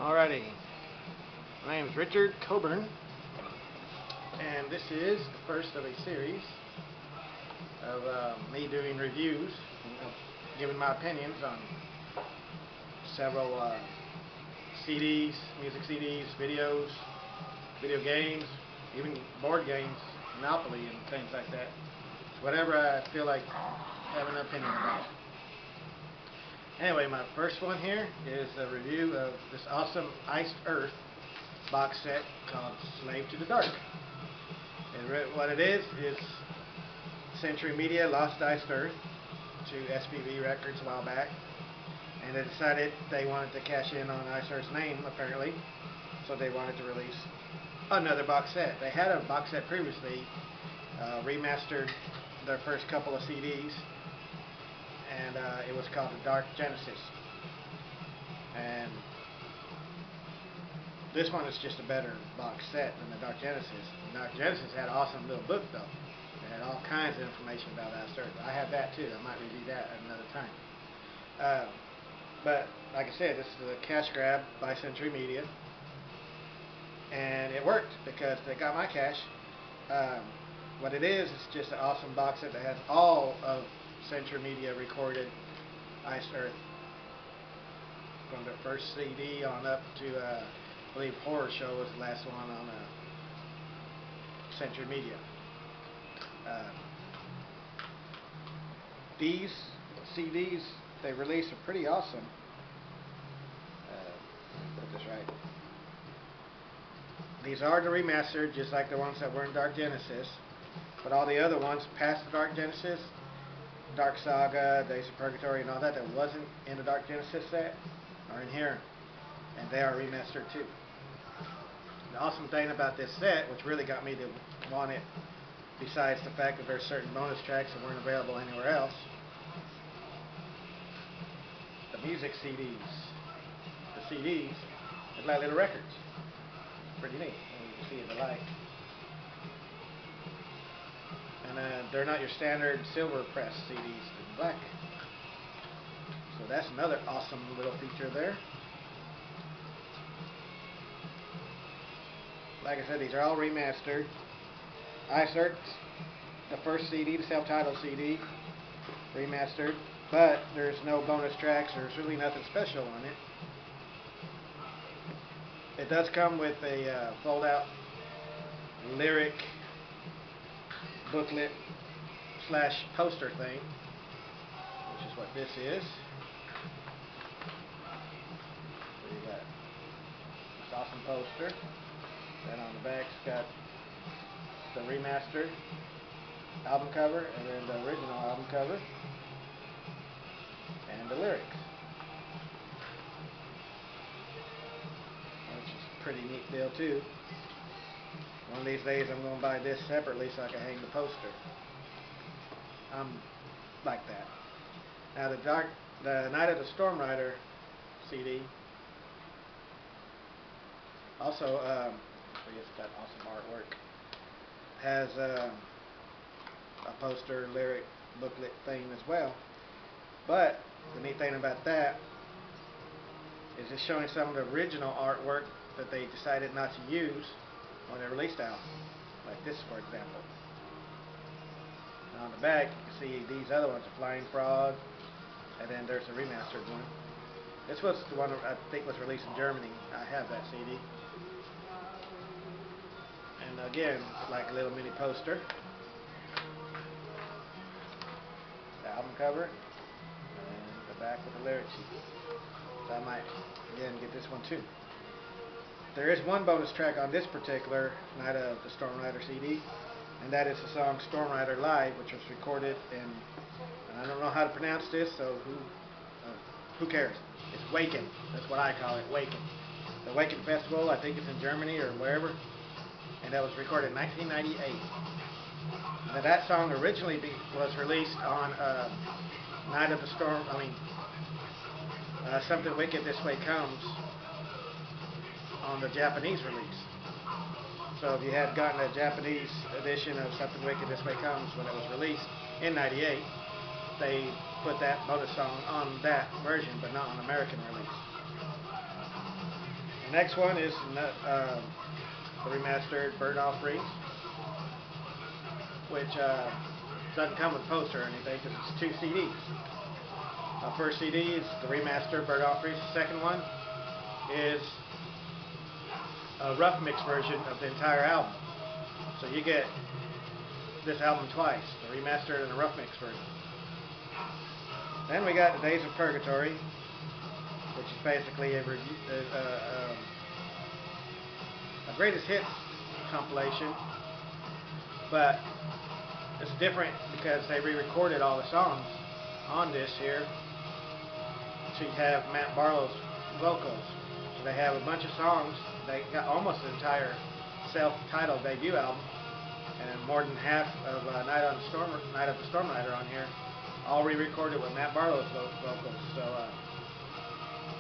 Alrighty, my name is Richard Coburn, and this is the first of a series of me doing reviews, giving my opinions on several CDs, music CDs, videos, video games, even board games, Monopoly and things like that. Whatever I feel like having an opinion about. Anyway, my first one here is a review of this awesome Iced Earth box set called Slave to the Dark. And what it is Century Media lost Iced Earth to SPV Records a while back, and they decided they wanted to cash in on Iced Earth's name, apparently, so they wanted to release another box set. They had a box set previously, remastered their first couple of CDs, and it was called the Dark Genesis. And this one is just a better box set than the Dark Genesis. The Dark Genesis had an awesome little book though. It had all kinds of information about Iced Earth. I have that too. I might review that at another time. But like I said, this is a cash grab by Century Media, and it worked because they got my cash. What it is just an awesome box set that has all of Century Media recorded Iced Earth, from the first CD on up to I believe Horror Show was the last one on Century Media. These CDs they release are pretty awesome. Put this right. These are the remastered, just like the ones that were in Dark Genesis, but all the other ones past the Dark Genesis, Dark Saga, Days of Purgatory, and all that wasn't in the Dark Genesis set are in here, and they are remastered too. The awesome thing about this set, which really got me to want it, besides the fact that there's certain bonus tracks that weren't available anywhere else, the music CDs. The CDs look like little records. Pretty neat. You can see in the light. And they're not your standard silver press CDs, they're black. So that's another awesome little feature there. Like I said, these are all remastered. Iced Earth, the first CD, the self-titled CD, remastered, but there's no bonus tracks. There's really nothing special on it. It does come with a fold-out lyric booklet / poster thing, which is what this is. So you got this awesome poster. Then on the back's got the remastered album cover, and then the original album cover, and the lyrics, which is a pretty neat deal too. One of these days I'm going to buy this separately so I can hang the poster. I'm like that. Now the Night of the Storm Rider CD also, it's got awesome artwork. Has a poster, lyric, booklet thing as well. But the neat thing about that is it's showing some of the original artwork that they decided not to use when they released the album, like this for example. And on the back you can see these other ones, a flying frog, and then there's a remastered one. This was the one I think was released in Germany. I have that CD. And again, it's like a little mini poster. The album cover, and the back with the lyric sheet. So I might again get this one too. There is one bonus track on this particular Night of the Storm Rider CD, and that is the song Storm Rider Live, which was recorded in, and I don't know how to pronounce this, so who cares? It's Wacken. That's what I call it, Wacken. The Wacken Festival, I think it's in Germany or wherever, and that was recorded in 1998. Now that song originally was released on Night of the Storm, Something Wicked This Way Comes, on the Japanese release. So if you had gotten a Japanese edition of Something Wicked This Way Comes when it was released in '98, they put that bonus song on that version, but not on American release. Next one is the remastered Bird Offerings, which doesn't come with a poster or anything because it's 2 CDs. First CD is the remastered Bird Offerings. The second one is a rough mix version of the entire album. So you get this album twice, the remastered and the rough mix version. Then we got The Days of Purgatory, which is basically a greatest hits compilation, but it's different because they re-recorded all the songs on this here to have Matt Barlow's vocals. So they have a bunch of songs. They got almost the entire self-titled debut album, and more than half of Night of the Stormrider on here, all re-recorded with Matt Barlow's vocals. So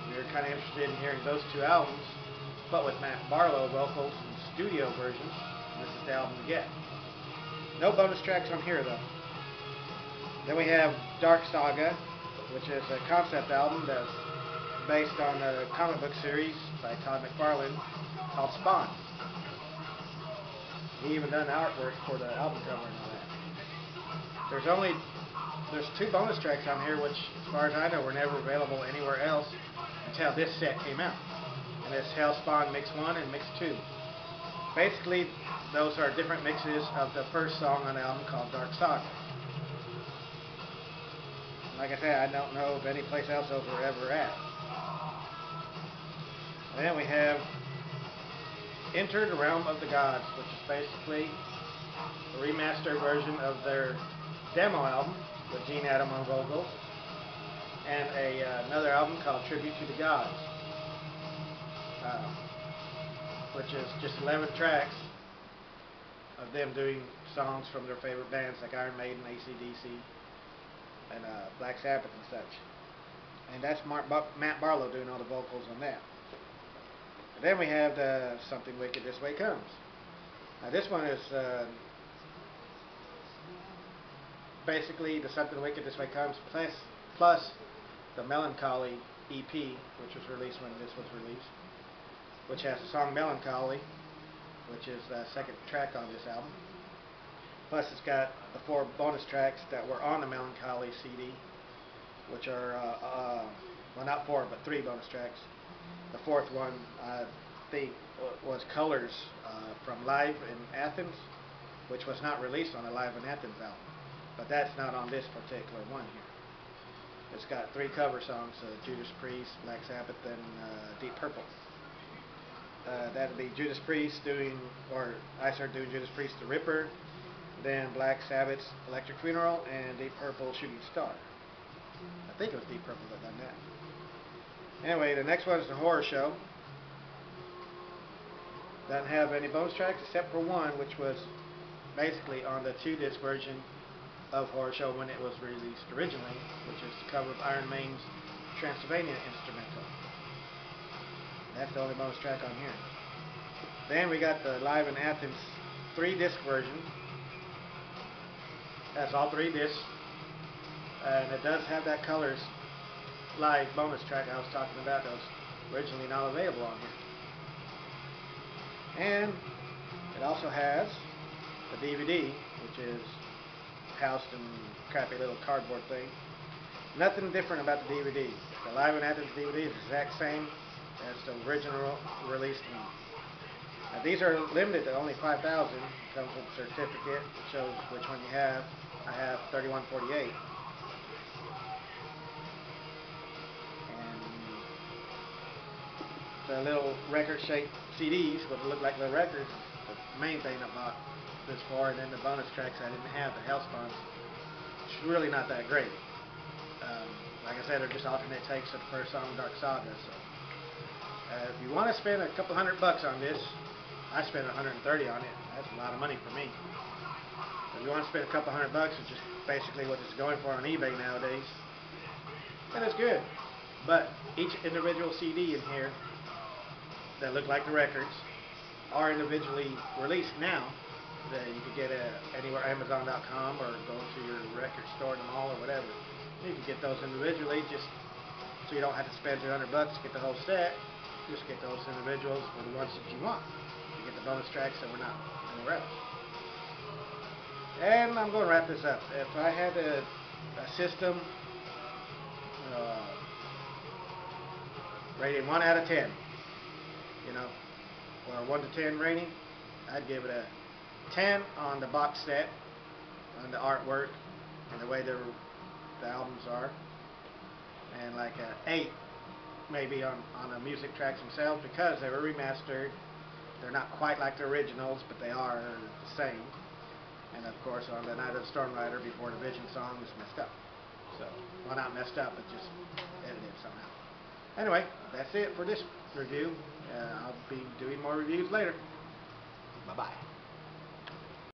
we were kind of interested in hearing those 2 albums, but with Matt Barlow vocals and studio versions. This is the album to get. No bonus tracks on here though. Then we have Dark Saga, which is a concept album that's based on a comic book series by Todd McFarlane called Spawn. He even done artwork for the album cover and all that. There's 2 bonus tracks on here, which, as far as I know, were never available anywhere else until this set came out. And it's Hellspawn Mix 1 and Mix 2. Basically, those are different mixes of the first song on the album called Dark Saga. Like I said, I don't know if any place else those were ever at. And then we have Enter the Realm of the Gods, which is basically a remastered version of their demo album with Gene Adam on vocals, and another album called Tribute to the Gods, which is just 11 tracks of them doing songs from their favorite bands like Iron Maiden, AC/DC, and Black Sabbath and such. And that's Matt Barlow doing all the vocals on that. And then we have the Something Wicked This Way Comes. Now this one is basically the Something Wicked This Way Comes plus the Melancholy EP, which was released when this was released, which has the song Melancholy, which is the second track on this album. Plus it's got the 4 bonus tracks that were on the Melancholy CD, which are, well, not 4, but 3 bonus tracks. The 4th one, I think, was Colors from Live in Athens, which was not released on the Live in Athens album. But that's not on this particular one here. It's got 3 cover songs, Judas Priest, Black Sabbath, and Deep Purple. That would be Judas Priest doing, or I started doing Judas Priest The Ripper, then Black Sabbath's Electric Funeral, and Deep Purple Shooting Star. I think it was Deep Purple that done that. Anyway, the next one is The Horror Show. Doesn't have any bonus tracks except for one, which was basically on the 2-disc version of Horror Show when it was released originally, which is the cover of Iron Maiden's Transylvania instrumental. That's the only bonus track on here. Then we got the Live in Athens 3-disc version. That's all 3 discs, and it does have that Colors live bonus track I was talking about that was originally not available on here. And it also has the DVD, which is housed in a crappy little cardboard thing. Nothing different about the DVD. The Live in Athens DVD is the exact same as the original released one. Now these are limited to only 5,000. Comes with a certificate. It shows which one you have. I have 3148. And the little record-shaped CDs, what look like little records, the main thing I bought this for, and then the bonus tracks I didn't have, the Hellspawn. It's really not that great. Like I said, they're just alternate takes of the first song, Dark Saga. So, if you want to spend a couple $100 on this, I spent $130 on it. That's a lot of money for me. If you want to spend a couple $100, which is basically what it's going for on eBay nowadays, then it's good. But each individual CD in here that look like the records are individually released now. That you could get anywhere, Amazon.com, or go to your record store in the mall or whatever. You can get those individually, just so you don't have to spend $200 to get the whole set. just get those individuals for the ones that you want. You get the bonus tracks that were not anywhere else. And I'm going to wrap this up. If I had a system rating 1 out of 10, you know, or a 1 to 10 rating, I'd give it a 10 on the box set, on the artwork, and the way the albums are, and like a 8 maybe on the music tracks themselves, because they were remastered. They're not quite like the originals, but they are the same. And of course, on the Night of the Storm Rider, Before the Vision song was messed up. So, well, not messed up, but just edited somehow. Anyway, that's it for this review. I'll be doing more reviews later. Bye-bye.